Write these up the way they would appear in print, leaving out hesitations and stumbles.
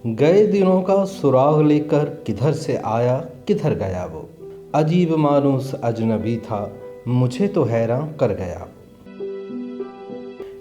گئے دنوں کا سراغ لے کر کدھر سے آیا کدھر گیا وہ، عجیب مانوس اجنبی تھا مجھے تو حیران کر گیا۔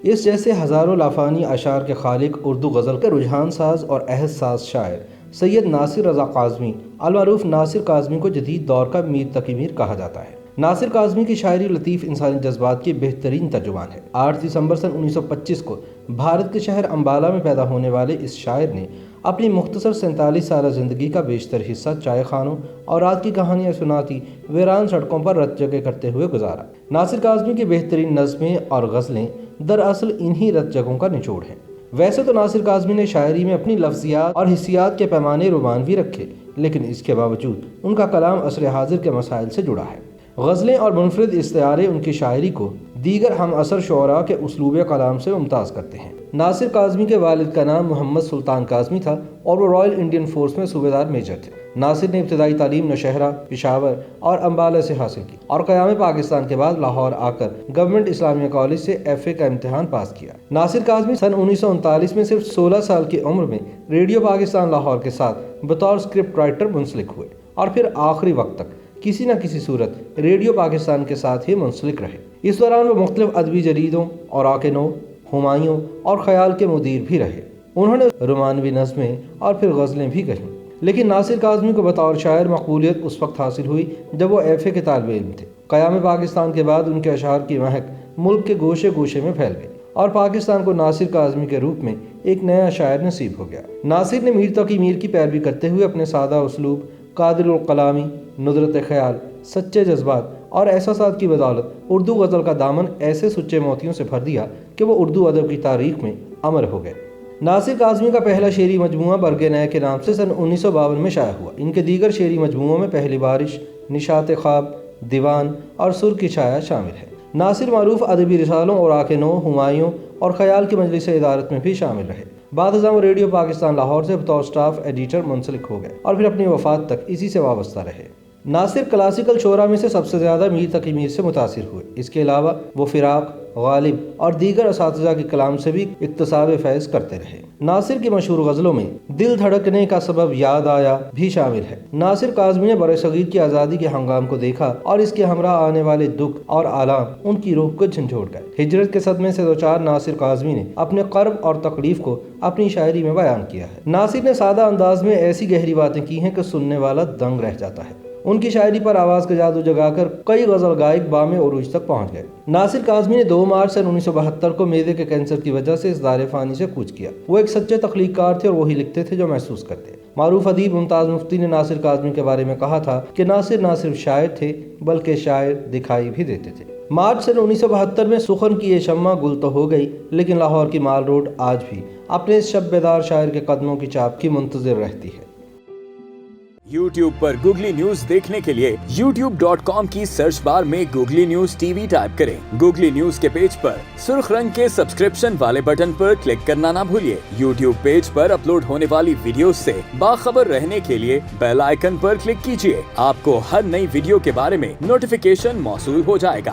اس جیسے ہزاروں لافانی اشعار کے خالق اردو غزل کے رجحان ساز اور عہد ساز شاعر سید ناصر رضا کاظمی المعروف ناصر کاظمی کو جدید دور کا میر تقی میر کہا جاتا ہے۔ ناصر کاظمی کی شاعری لطیف انسانی جذبات کی بہترین ترجمان ہے۔ 8 دسمبر سن 1925 کو بھارت کے شہر امبالہ میں پیدا ہونے والے اس شاعر نے اپنی مختصر 47 سالہ زندگی کا بیشتر حصہ چائے خانوں اور رات کی کہانیاں سناتی ویران سڑکوں پر رت جگہ کرتے ہوئے گزارا۔ ناصر کاظمی کی بہترین نظمیں اور غزلیں دراصل انہی رت جگہوں کا نچوڑ ہیں۔ ویسے تو ناصر کاظمی نے شاعری میں اپنی لفظیات اور حسیات کے پیمانے رومانوی رکھے، لیکن اس کے باوجود ان کا کلام عصر حاضر کے مسائل سے جڑا ہے۔ غزلیں اور منفرد استعارے ان کی شاعری کو دیگر ہم عصر شعراء کے اسلوب کلام سے ممتاز کرتے ہیں۔ ناصر کاظمی کے والد کا نام محمد سلطان کاظمی تھا اور وہ رائل انڈین فورس میں صوبیدار میجر تھے۔ ناصر نے ابتدائی تعلیم نوشہرہ، پشاور اور امبالہ سے حاصل کی اور قیام پاکستان کے بعد لاہور آ کر گورنمنٹ اسلامیہ کالج سے FA کا امتحان پاس کیا۔ ناصر کاظمی سن 1939 میں صرف 16 سال کی عمر میں ریڈیو پاکستان لاہور کے ساتھ بطور سکرپٹ رائٹر منسلک ہوئے اور پھر آخری وقت تک کسی نہ کسی صورت ریڈیو پاکستان کے ساتھ ہی منسلک رہے۔ اس دوران وہ مختلف ادبی جریدوں اور اوراق نو، ہمایوں اور خیال کے مدیر بھی رہے۔ انہوں نے رومانوی نظمیں اور پھر غزلیں بھی کہیں، لیکن ناصر کاظمی کو بطور شاعر مقبولیت اس وقت حاصل ہوئی جب وہ FA کے طالب علم تھے۔ قیام پاکستان کے بعد ان کے اشعار کی مہک ملک کے گوشے گوشے میں پھیل گئی اور پاکستان کو ناصر کاظمی کے روپ میں ایک نیا شاعر نصیب ہو گیا۔ ناصر نے میر تقی میر کی پیروی کرتے ہوئے اپنے سادہ اسلوب، قادر الکلامی، ندرت خیال، سچے جذبات اور احساسات کی بدولت اردو غزل کا دامن ایسے سچے موتیوں سے بھر دیا کہ وہ اردو ادب کی تاریخ میں امر ہو گئے۔ ناصر کاظمی کا پہلا شعری مجموعہ برگ نئے کے نام سے سن 1952 میں شائع ہوا۔ ان کے دیگر شعری مجموعوں میں پہلی بارش، نشاط خواب، دیوان اور سر کی چھایا شامل ہے۔ ناصر معروف ادبی رسالوں، اوراق نو، ہمایوں اور خیال کی مجلس ادارت میں بھی شامل رہے۔ بعد ازاں وہ ریڈیو پاکستان لاہور سے بطور سٹاف ایڈیٹر منسلک ہو گئے اور پھر اپنی وفات تک اسی سے وابستہ رہے۔ ناصر کلاسیکل شعراء میں سے سب سے زیادہ میر تقی میر سے متاثر ہوئے۔ اس کے علاوہ وہ فراق، غالب اور دیگر اساتذہ کے کلام سے بھی اکتساب فیض کرتے رہے۔ ناصر کی مشہور غزلوں میں دل دھڑکنے کا سبب یاد آیا بھی شامل ہے۔ ناصر کاظمی نے برصغیر کی آزادی کے ہنگام کو دیکھا اور اس کے ہمراہ آنے والے دکھ اور آلام ان کی روح کو جھنجھوڑ گئے۔ ہجرت کے صدمے سے دوچار ناصر کاظمی نے اپنے کرب اور تکلیف کو اپنی شاعری میں بیان کیا ہے۔ ناصر نے سادہ انداز میں ایسی گہری باتیں کی ہیں کہ سننے والا دنگ رہ جاتا ہے۔ ان کی شاعری پر آواز کا جادو جگا کر کئی غزل گائک بام عروج تک پہنچ گئے۔ ناصر کاظمی نے 2 مارچ سن 1972 کو معدے کے کینسر کی وجہ سے اس دار فانی سے کوچ کیا۔ وہ ایک سچے تخلیق کار تھے اور وہی لکھتے تھے جو محسوس کرتے۔ معروف ادیب ممتاز مفتی نے ناصر کاظمی کے بارے میں کہا تھا کہ ناصر نہ صرف شاعر تھے بلکہ شاعر دکھائی بھی دیتے تھے۔ مارچ سن 1972 میں سخن کی یہ شمع گل تو ہو گئی، لیکن لاہور کی مال روڈ آج بھی اپنے اس شب بیدار شاعر کے قدموں کی چاپ کی منتظر رہتی ہے۔ YouTube پر گوگلی نیوز دیکھنے کے لیے youtube.com کی سرچ بار میں گوگلی نیوز TV ٹائپ کریں۔ گوگلی نیوز کے پیج پر سرخ رنگ کے سبسکرپشن والے بٹن پر کلک کرنا نہ بھولیے۔ YouTube پیج پر اپلوڈ ہونے والی ویڈیوز سے باخبر رہنے کے لیے بیل آئیکن پر کلک کیجیے۔ آپ کو ہر نئی ویڈیو کے بارے میں نوٹیفیکیشن موصول ہو جائے گا۔